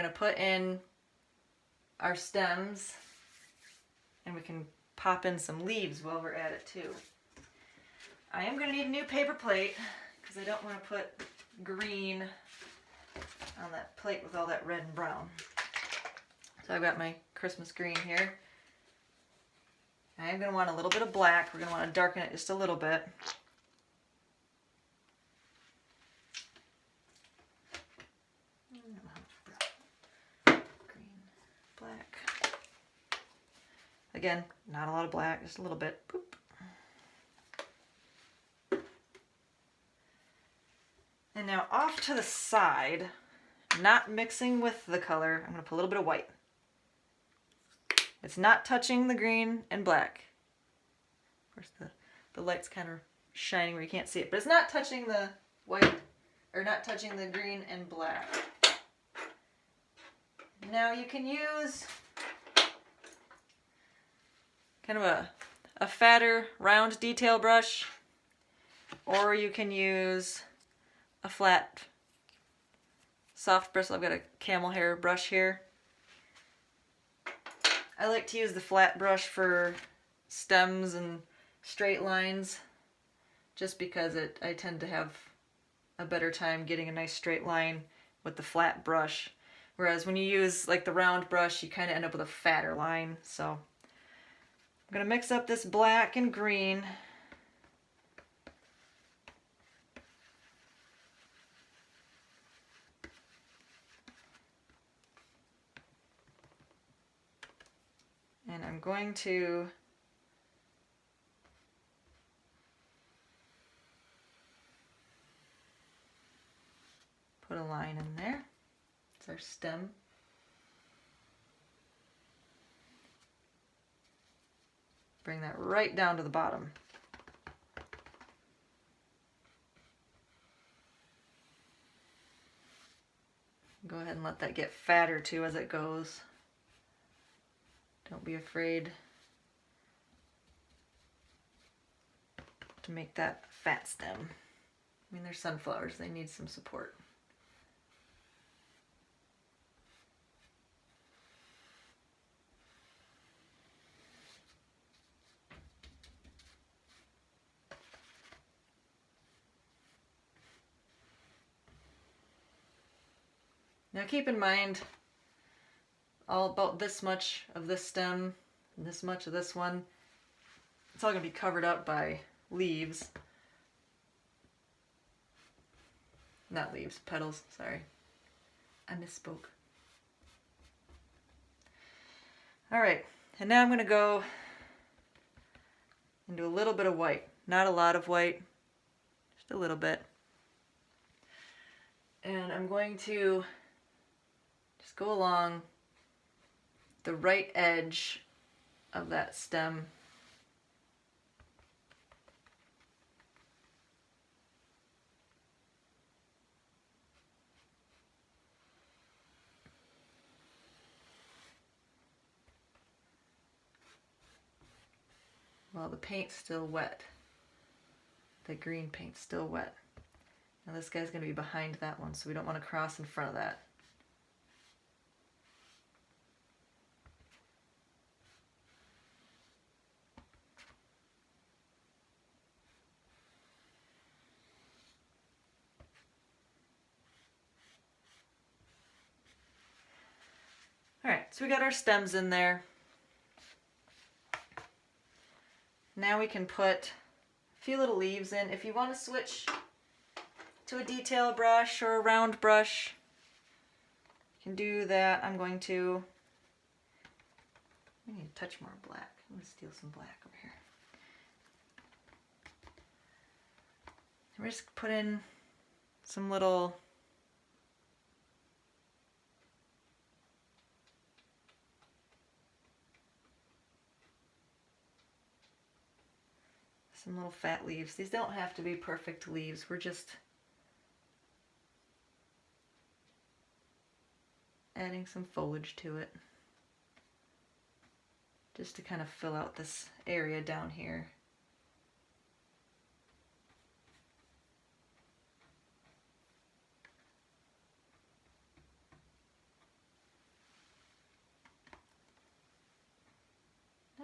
gonna put in our stems, and we can pop in some leaves while we're at it too. I am gonna need a new paper plate because I don't want to put green on that plate with all that red and brown. So I've got my Christmas green here. I am going to want a little bit of black. We're going to want to darken it just a little bit. Green, black. Again, not a lot of black, just a little bit. Boop. And now off to the side, not mixing with the color, I'm going to put a little bit of white. It's not touching the green and black. Of course, the light's kind of shining where you can't see it, but it's not touching the white, or not touching the green and black. Now you can use kind of a fatter, round detail brush, or you can use a flat, soft bristle. I've got a camel hair brush here. I like to use the flat brush for stems and straight lines, just because I tend to have a better time getting a nice straight line with the flat brush. Whereas when you use like the round brush, you kind of end up with a fatter line. So I'm going to mix up this black and green. And I'm going to put a line in there. It's our stem. Bring that right down to the bottom. Go ahead and let that get fatter too as it goes. Don't be afraid to make that fat stem. I mean, they're sunflowers, they need some support. Now keep in mind, all about this much of this stem and this much of this one, it's all going to be covered up by leaves. Not leaves, petals, sorry. I misspoke. Alright, and now I'm going to go into a little bit of white. Not a lot of white, just a little bit. And I'm going to just go along the right edge of that stem. While the paint's still wet. The green paint's still wet. Now this guy's going to be behind that one, so we don't want to cross in front of that. Alright, so we got our stems in there. Now we can put a few little leaves in. If you want to switch to a detail brush or a round brush, you can do that. I need to touch more black. I'm going to steal some black over here. We're just put in some little fat leaves. These don't have to be perfect leaves. We're just adding some foliage to it, just to kind of fill out this area down here.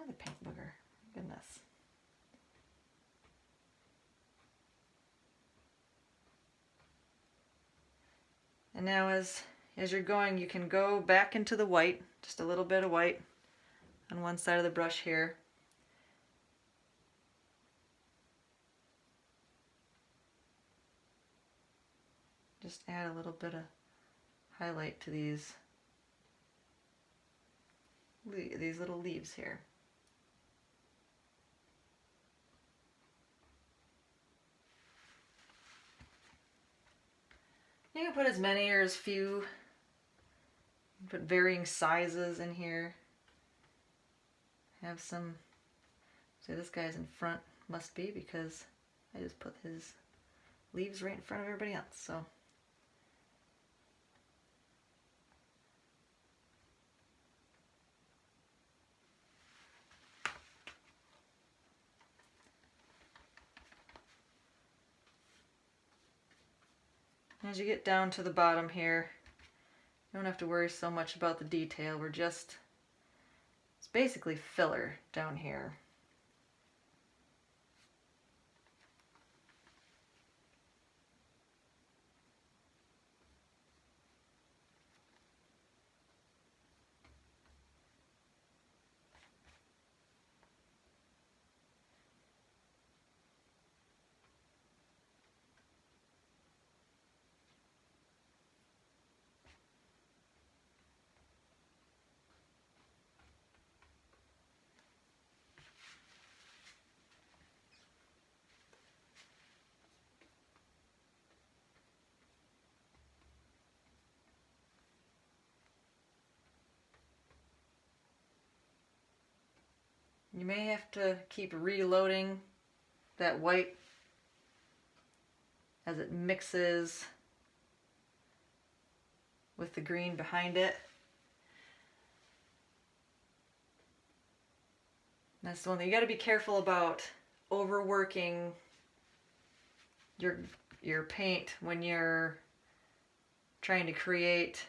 Another paint booger. Goodness. And now as you're going, you can go back into the white, just a little bit of white on one side of the brush here. Just add a little bit of highlight to these little leaves here. You can put as many or as few. Put varying sizes in here. Have some, say this guy's in front, must be because I just put his leaves right in front of everybody else, so. As you get down to the bottom here, you don't have to worry so much about the detail. It's basically filler down here. You may have to keep reloading that white as it mixes with the green behind it. That's the one thing you got to be careful about, overworking your paint when you're trying to create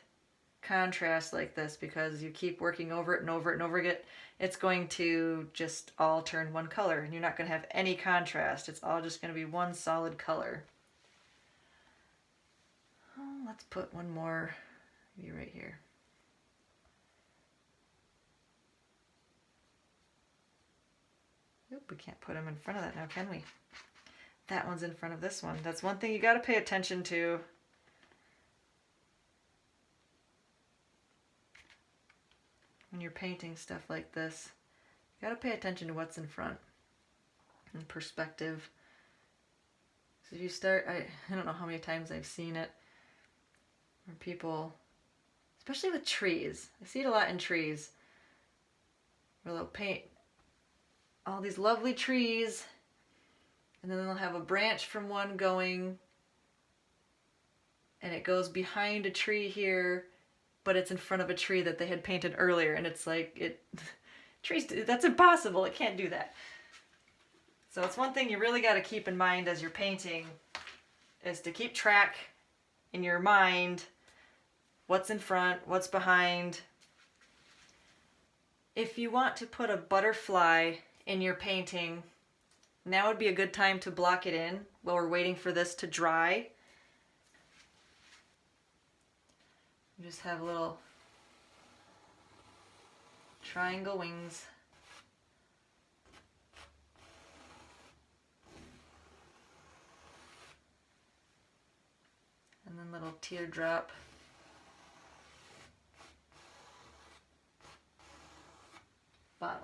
contrast like this, because you keep working over it and over it and over again, it's going to just all turn one color and you're not going to have any contrast. It's all just going to be one solid color. Oh, let's put one more maybe right here. Oop, we can't put them in front of that now, can we? That one's in front of this one. That's one thing you got to pay attention to. When you're painting stuff like this, you got to pay attention to what's in front and perspective. So if you start, I don't know how many times I've seen it, where people, especially with trees, I see it a lot in trees, where they'll paint all these lovely trees, and then they'll have a branch from one going, and it goes behind a tree here, but it's in front of a tree that they had painted earlier, and it's like, trees, that's impossible, it can't do that. So it's one thing you really got to keep in mind as you're painting, is to keep track in your mind what's in front, what's behind. If you want to put a butterfly in your painting, now would be a good time to block it in while we're waiting for this to dry. Just have little triangle wings. And then little teardrop. Bottom.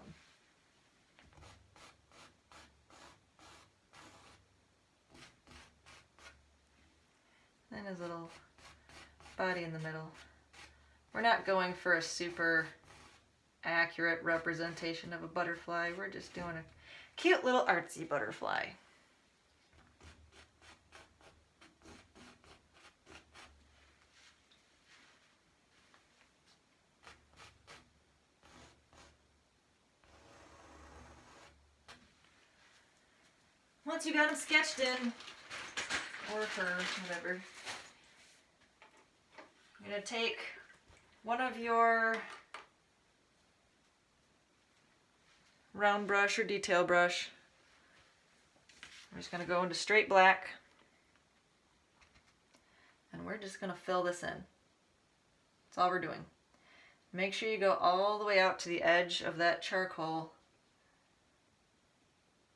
Then his little body in the middle. We're not going for a super accurate representation of a butterfly. We're just doing a cute little artsy butterfly. Once you got them sketched in, or her, whatever, you're going to take one of your round brush or detail brush. We're just going to go into straight black. And we're just going to fill this in. That's all we're doing. Make sure you go all the way out to the edge of that charcoal.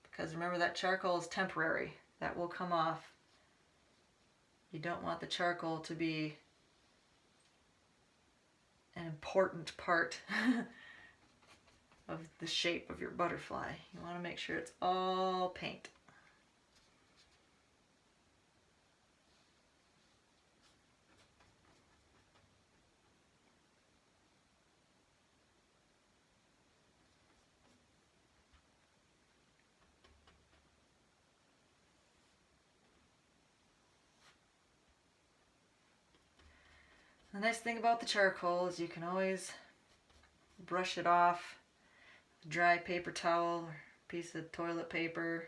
Because remember, that charcoal is temporary. That will come off. You don't want the charcoal to be an important part of the shape of your butterfly. You want to make sure it's all paint. The nice thing about the charcoal is you can always brush it off with a dry paper towel or piece of toilet paper.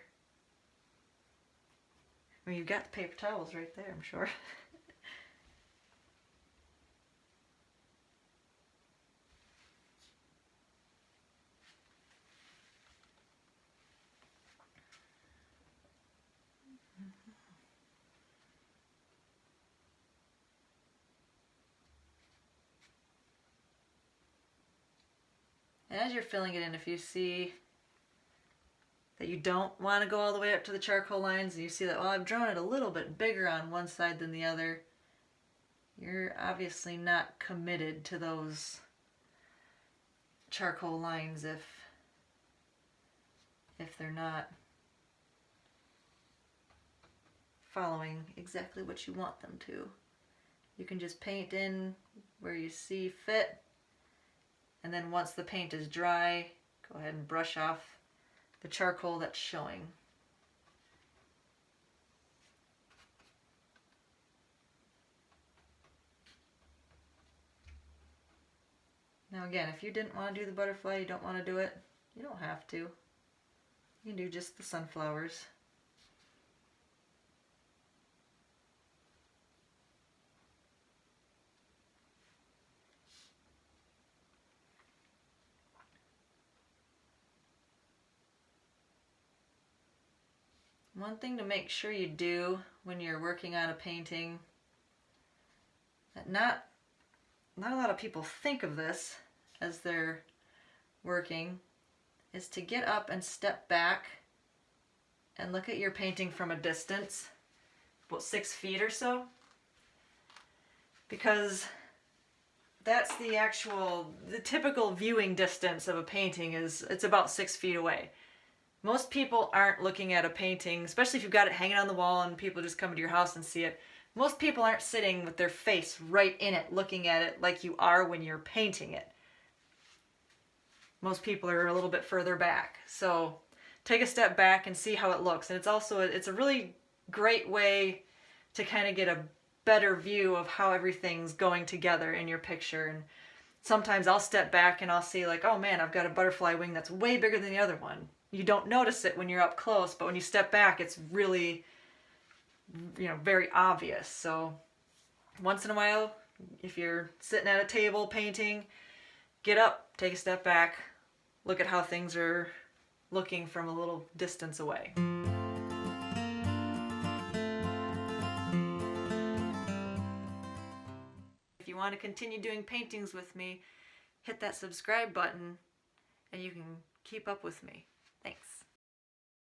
I mean, you've got the paper towels right there, I'm sure. And as you're filling it in, if you see that you don't want to go all the way up to the charcoal lines, and you see that, well, I've drawn it a little bit bigger on one side than the other, you're obviously not committed to those charcoal lines if they're not following exactly what you want them to. You can just paint in where you see fit, and then once the paint is dry, go ahead and brush off the charcoal that's showing. Now again, if you didn't want to do the butterfly, you don't want to do it, you don't have to. You can do just the sunflowers. One thing to make sure you do when you're working on a painting that not a lot of people think of this as they're working is to get up and step back and look at your painting from a distance, about 6 feet or so, because that's the typical viewing distance of a painting is it's about 6 feet away. Most people aren't looking at a painting, especially if you've got it hanging on the wall and people just come to your house and see it. Most people aren't sitting with their face right in it, looking at it like you are when you're painting it. Most people are a little bit further back. So take a step back and see how it looks. And it's a really great way to kind of get a better view of how everything's going together in your picture. And sometimes I'll step back and I'll see like, oh man, I've got a butterfly wing that's way bigger than the other one. You don't notice it when you're up close, but when you step back, it's really, very obvious. So once in a while, if you're sitting at a table painting, get up, take a step back, look at how things are looking from a little distance away. If you want to continue doing paintings with me, hit that subscribe button and you can keep up with me. Thanks.